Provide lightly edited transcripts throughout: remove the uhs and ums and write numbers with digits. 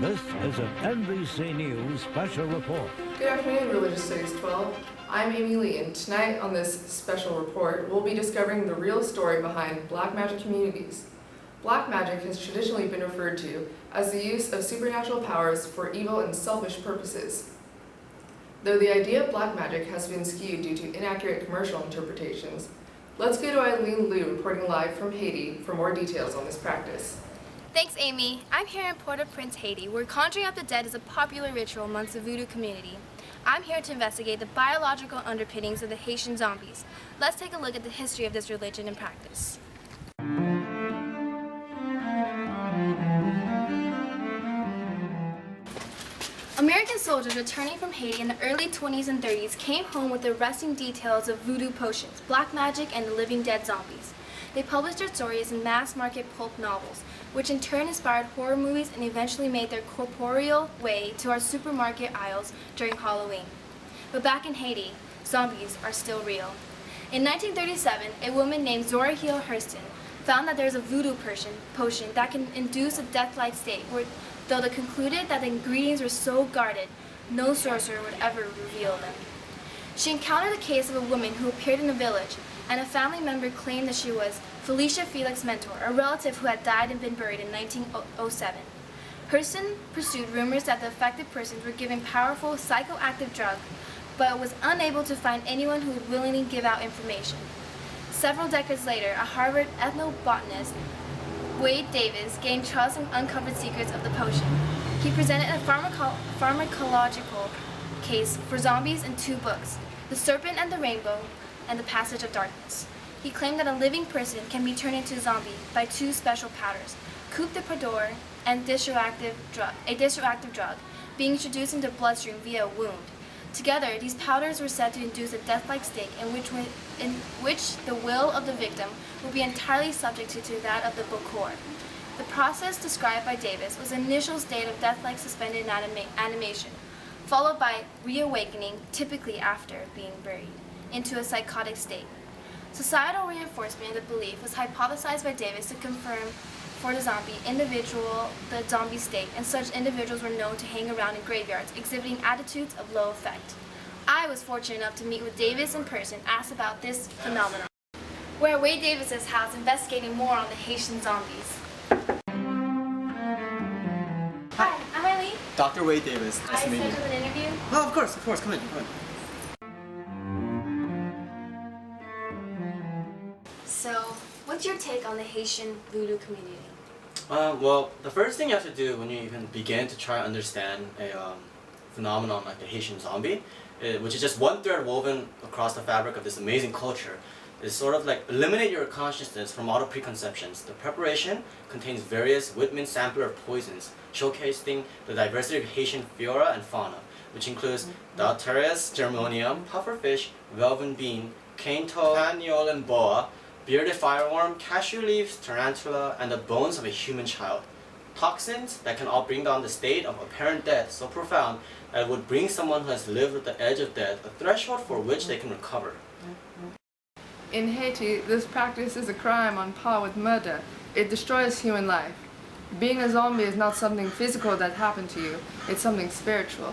This is an NBC News special report. Good afternoon, Religious Studies 12. I'm Amy Lee, and tonight on this special report, we'll be discovering the real story behind black magic communities. Black magic has traditionally been referred to as the use of supernatural powers for evil and selfish purposes. Though the idea of black magic has been skewed due to inaccurate commercial interpretations, let's go to Eileen Liu reporting live from Haiti for more details on this practice. Thanks, Amy. I'm here in Port-au-Prince, Haiti, where conjuring up the dead is a popular ritual amongst the voodoo community. I'm here to investigate the biological underpinnings of the Haitian zombies. Let's take a look at the history of this religion and practice. American soldiers returning from Haiti in the early 20s and 30s came home with the arresting details of voodoo potions, black magic, and the living dead zombies. They published their stories in mass-market pulp novels, which in turn inspired horror movies and eventually made their corporeal way to our supermarket aisles during Halloween. But back in Haiti, zombies are still real. In 1937, a woman named Zora Hill Hurston found that there is a voodoo potion that can induce a death-like state, though they concluded that the ingredients were so guarded, no sorcerer would ever reveal them. She encountered the case of a woman who appeared in a village, and a family member claimed that she was Felicia Felix Mentor, a relative who had died and been buried in 1907. Hurston pursued rumors that the affected persons were given powerful psychoactive drugs, but was unable to find anyone who would willingly give out information. Several decades later, a Harvard ethnobotanist, Wade Davis, gained trust and uncovered secrets of the potion. He presented a pharmacological case for zombies in 2 books, The Serpent and the Rainbow and The Passage of Darkness. He claimed that a living person can be turned into a zombie by 2 special powders, coupe de pudor and a disruptive drug, being introduced into the bloodstream via a wound. Together, these powders were said to induce a death-like state in which the will of the victim would be entirely subject to that of the Bokor. The process described by Davis was an initial state of death-like suspended animation, followed by reawakening, typically after being buried, into a psychotic state. Societal reinforcement of the belief was hypothesized by Davis to confirm for the zombie state, and such individuals were known to hang around in graveyards, exhibiting attitudes of low effect. I was fortunate enough to meet with Davis in person, asked about this phenomenon. We're at Wade Davis's house investigating more on the Haitian zombies. Hi, I'm Eileen. Dr. Wade Davis, nice to meet you. I scheduled an interview. Oh, of course, come in. So, what's your take on the Haitian voodoo community? Well, the first thing you have to do when you even begin to try to understand a phenomenon like the Haitian zombie, which is just one thread woven across the fabric of this amazing culture, is sort of like eliminate your consciousness from all the preconceptions. The preparation contains various Whitman sampler poisons, showcasing the diversity of Haitian flora and fauna, which includes Dalterius germonium, pufferfish, velvet bean, cane toad, Paniolan boa, bearded fireworm, cashew leaves, tarantula, and the bones of a human child. Toxins that can all bring down the state of apparent death so profound that it would bring someone who has lived at the edge of death a threshold for which they can recover. In Haiti, this practice is a crime on par with murder. It destroys human life. Being a zombie is not something physical that happened to you, it's something spiritual.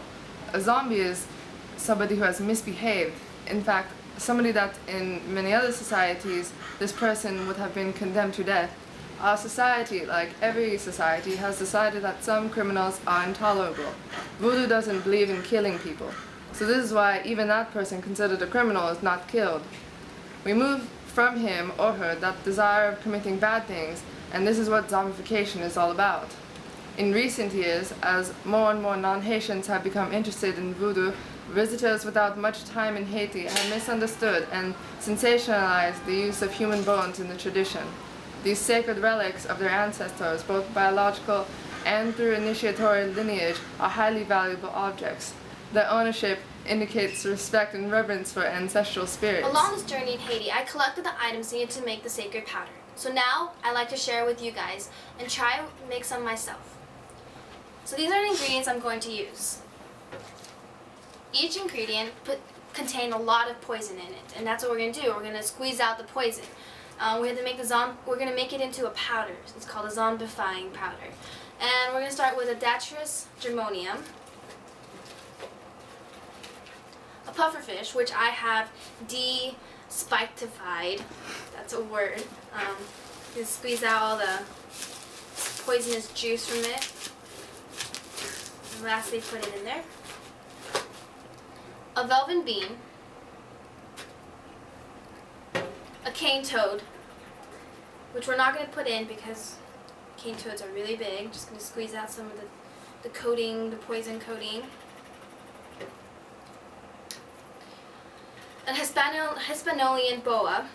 A zombie is somebody who has misbehaved. In fact, somebody that in many other societies, this person would have been condemned to death. Our society, like every society, has decided that some criminals are intolerable. Voodoo doesn't believe in killing people. So this is why even that person considered a criminal is not killed. We move from him or her that desire of committing bad things, and this is what zombification is all about. In recent years, as more and more non-Haitians have become interested in voodoo, visitors without much time in Haiti have misunderstood and sensationalized the use of human bones in the tradition. These sacred relics of their ancestors, both biological and through initiatory lineage, are highly valuable objects. Their ownership indicates respect and reverence for ancestral spirits. Along this journey in Haiti, I collected the items needed to make the sacred powder. So now, I'd like to share with you guys and try to make some myself. So these are the ingredients I'm going to use. Each ingredient contains a lot of poison in it, and that's what we're going to do. We're going to squeeze out the poison. We have to make we're going to make it into a powder. It's called a zombifying powder. And we're going to start with a datrus germonium, a pufferfish, which I have de-spiketified. That's a word. You squeeze out all the poisonous juice from it. And lastly, put it in there. A velvet bean, a cane toad, which we're not going to put in because cane toads are really big. Just going to squeeze out some of the coating, the poison coating. An Hispaniolan boa,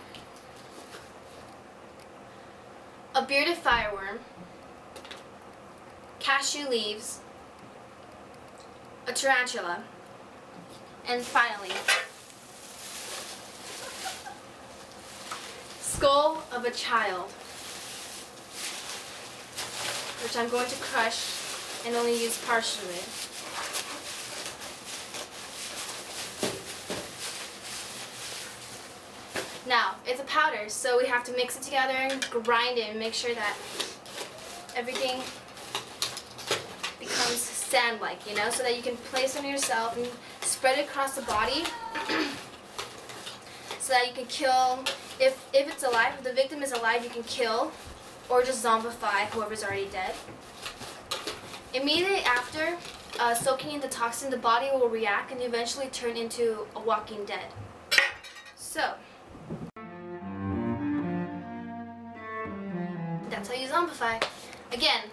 a bearded fireworm, cashew leaves, a tarantula, and finally, skull of a child, which I'm going to crush and only use partially. Now, it's a powder, so we have to mix it together and grind it and make sure that everything becomes sand-like, you know, so that you can place it on yourself and spread it across the body so that you can kill, if it's alive, if the victim is alive, you can kill or just zombify whoever's already dead. Immediately after soaking in the toxin, the body will react and eventually turn into a walking dead. So, that's how you zombify. Again,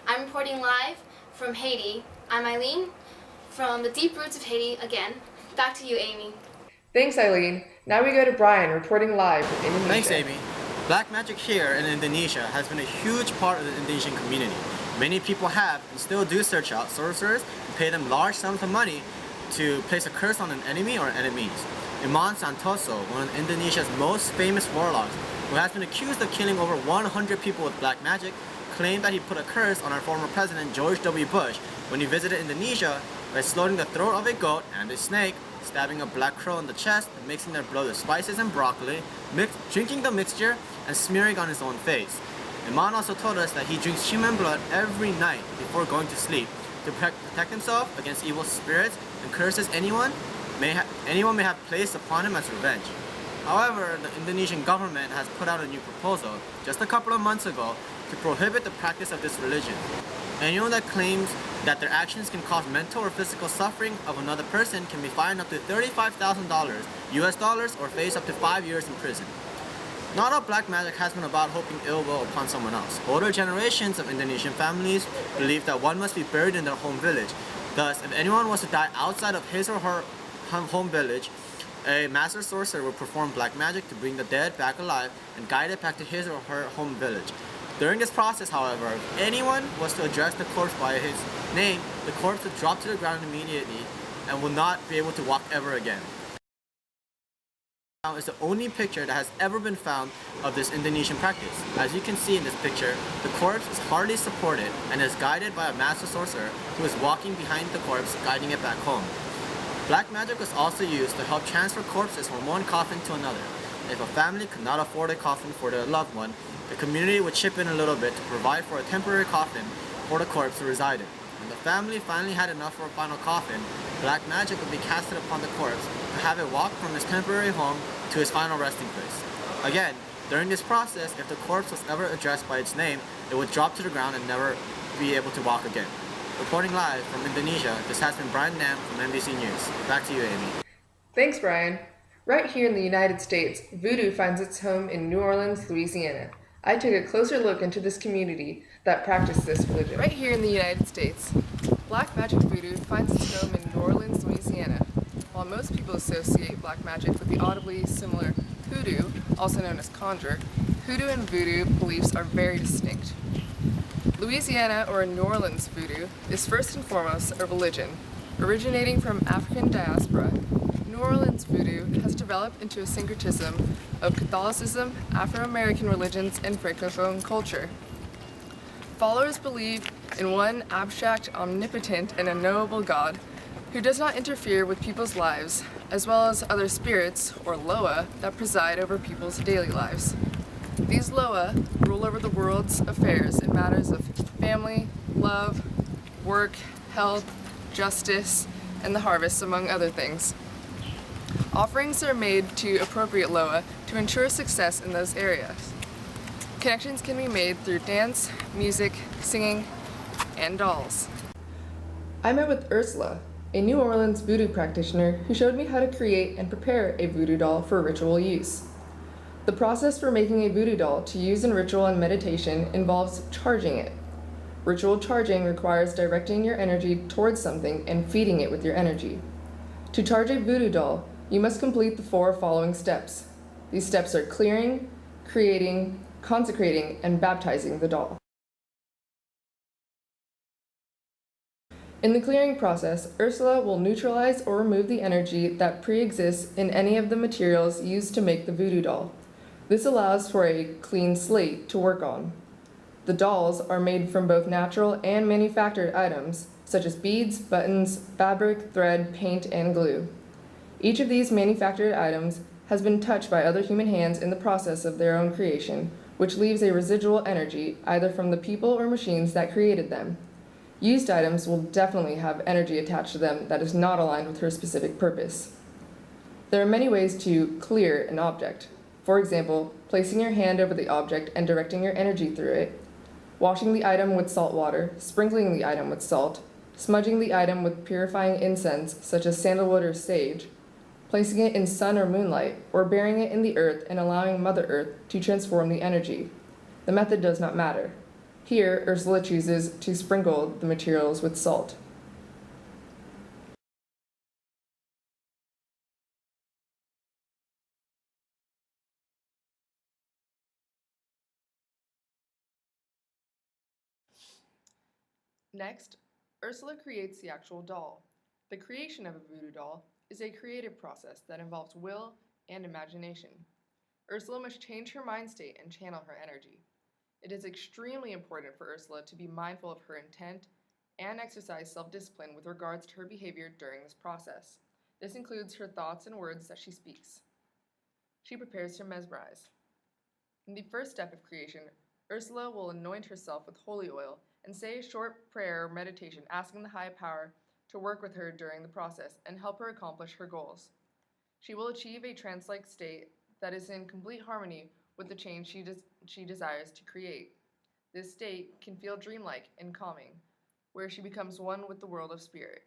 I'm reporting live from Haiti. I'm Eileen from the deep roots of Haiti again. Back to you, Amy. Thanks, Eileen. Now we go to Brian, reporting live from Indonesia. Thanks, Amy. Black magic here in Indonesia has been a huge part of the Indonesian community. Many people have and still do search out sorcerers and pay them large sums of money to place a curse on an enemy or enemies. Iman Santoso, one of Indonesia's most famous warlocks, who has been accused of killing over 100 people with black magic, claimed that he put a curse on our former president George W. Bush when he visited Indonesia by slitting the throat of a goat and a snake, stabbing a black crow in the chest, mixing their blood with spices and broccoli, drinking the mixture, and smearing on his own face. Iman also told us that he drinks human blood every night before going to sleep to protect himself against evil spirits and curses anyone may have placed upon him as revenge. However, the Indonesian government has put out a new proposal just a couple of months ago to prohibit the practice of this religion. Anyone that claims that their actions can cause mental or physical suffering of another person can be fined up to $35,000 US dollars or face up to 5 years in prison. Not all black magic has been about hoping ill will upon someone else. Older generations of Indonesian families believe that one must be buried in their home village. Thus, if anyone was to die outside of his or her home village, a master sorcerer would perform black magic to bring the dead back alive and guide it back to his or her home village. During this process, however, if anyone was to address the corpse by his name, the corpse would drop to the ground immediately and would not be able to walk ever again. Now is the only picture that has ever been found of this Indonesian practice. As you can see in this picture, the corpse is hardly supported and is guided by a master sorcerer who is walking behind the corpse, guiding it back home. Black magic was also used to help transfer corpses from one coffin to another. If a family could not afford a coffin for their loved one, the community would chip in a little bit to provide for a temporary coffin for the corpse to reside in. When the family finally had enough for a final coffin, black magic would be casted upon the corpse to have it walk from his temporary home to his final resting place. Again, during this process, if the corpse was ever addressed by its name, it would drop to the ground and never be able to walk again. Reporting live from Indonesia, this has been Brian Nam from NBC News. Back to you, Amy. Thanks, Brian. Right here in the United States, voodoo finds its home in New Orleans, Louisiana. I took a closer look into this community that practiced this religion. Right here in the United States, black magic voodoo finds its home in New Orleans, Louisiana. While most people associate black magic with the audibly similar hoodoo, also known as conjure, hoodoo and voodoo beliefs are very distinct. Louisiana, or New Orleans voodoo, is first and foremost a religion. Originating from African diaspora, New Orleans voodoo has developed into a syncretism of Catholicism, Afro-American religions, and Francophone culture. Followers believe in one abstract, omnipotent, and unknowable God who does not interfere with people's lives, as well as other spirits, or Loa, that preside over people's daily lives. These Loa rule over the world's affairs in matters of family, love, work, health, justice, and the harvest, among other things. Offerings are made to appropriate Loa to ensure success in those areas. Connections can be made through dance, music, singing, and dolls. I met with Ursula, a New Orleans voodoo practitioner who showed me how to create and prepare a voodoo doll for ritual use. The process for making a voodoo doll to use in ritual and meditation involves charging it. Ritual charging requires directing your energy towards something and feeding it with your energy. To charge a voodoo doll, you must complete the 4 following steps. These steps are clearing, creating, consecrating, and baptizing the doll. In the clearing process, Ursula will neutralize or remove the energy that pre-exists in any of the materials used to make the voodoo doll. This allows for a clean slate to work on. The dolls are made from both natural and manufactured items, such as beads, buttons, fabric, thread, paint, and glue. Each of these manufactured items has been touched by other human hands in the process of their own creation, which leaves a residual energy either from the people or machines that created them. Used items will definitely have energy attached to them that is not aligned with her specific purpose. There are many ways to clear an object. For example, placing your hand over the object and directing your energy through it, washing the item with salt water, sprinkling the item with salt, smudging the item with purifying incense such as sandalwood or sage, placing it in sun or moonlight, or burying it in the earth and allowing Mother Earth to transform the energy. The method does not matter. Here, Ursula chooses to sprinkle the materials with salt. Next, Ursula creates the actual doll. The creation of a voodoo doll is a creative process that involves will and imagination. Ursula must change her mind state and channel her energy. It is extremely important for Ursula to be mindful of her intent and exercise self-discipline with regards to her behavior during this process. This includes her thoughts and words that she speaks. She prepares to mesmerize. In the first step of creation, Ursula will anoint herself with holy oil and say a short prayer or meditation asking the high power to work with her during the process and help her accomplish her goals. She will achieve a trance-like state that is in complete harmony with the change she desires to create. This state can feel dreamlike and calming, where she becomes one with the world of spirit.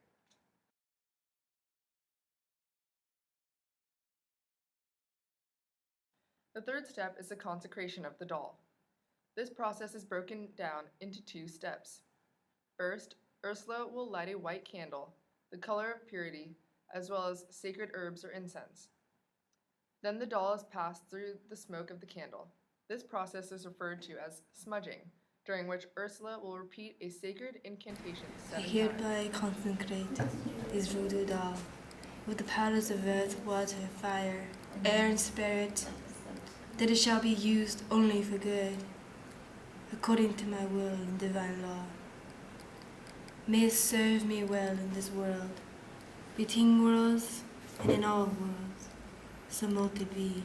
The third step is the consecration of the doll. This process is broken down into 2 steps. First, Ursula will light a white candle, the color of purity, as well as sacred herbs or incense. Then the doll is passed through the smoke of the candle. This process is referred to as smudging, during which Ursula will repeat a sacred incantation 7 I times. hereby consecrate this voodoo doll with the powers of earth, water, fire, air, and spirit, that it shall be used only for good, according to my will and divine law. May it serve me well in this world, between worlds, and in all worlds, so mote it be.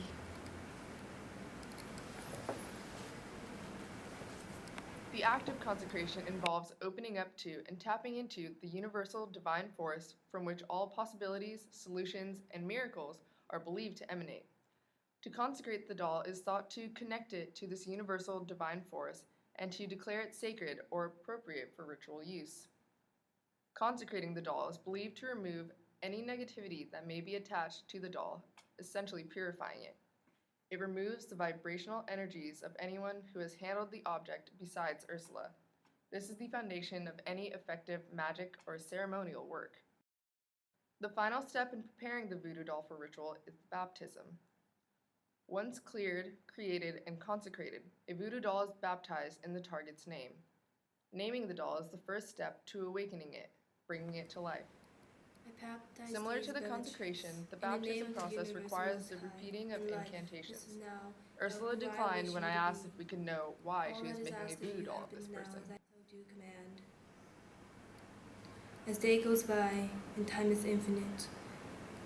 The act of consecration involves opening up to and tapping into the universal divine force from which all possibilities, solutions, and miracles are believed to emanate. To consecrate the doll is thought to connect it to this universal divine force and to declare it sacred or appropriate for ritual use. Consecrating the doll is believed to remove any negativity that may be attached to the doll, essentially purifying it. It removes the vibrational energies of anyone who has handled the object besides Ursula. This is the foundation of any effective magic or ceremonial work. The final step in preparing the voodoo doll for ritual is baptism. Once cleared, created, and consecrated, a voodoo doll is baptized in the target's name. Naming the doll is the first step to awakening it, bringing it to life. Similar to the consecration, the baptism process requires the repeating of incantations. Ursula declined when I asked if we could know why she was making a voodoo doll of this person. As day goes by and time is infinite,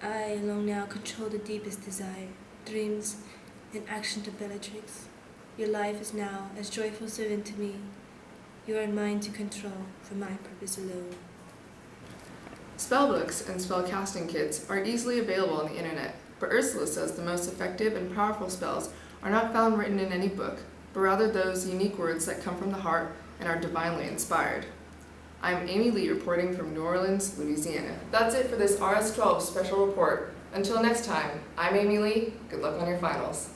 I alone now control the deepest desire, dreams, and action to Bellatrix. Your life is now as joyful servant to me. You are mine to control for my purpose alone. Spellbooks and spellcasting kits are easily available on the internet, but Ursula says the most effective and powerful spells are not found written in any book, but rather those unique words that come from the heart and are divinely inspired. I'm Amy Lee reporting from New Orleans, Louisiana. That's it for this RS12 special report. Until next time, I'm Amy Lee. Good luck on your finals.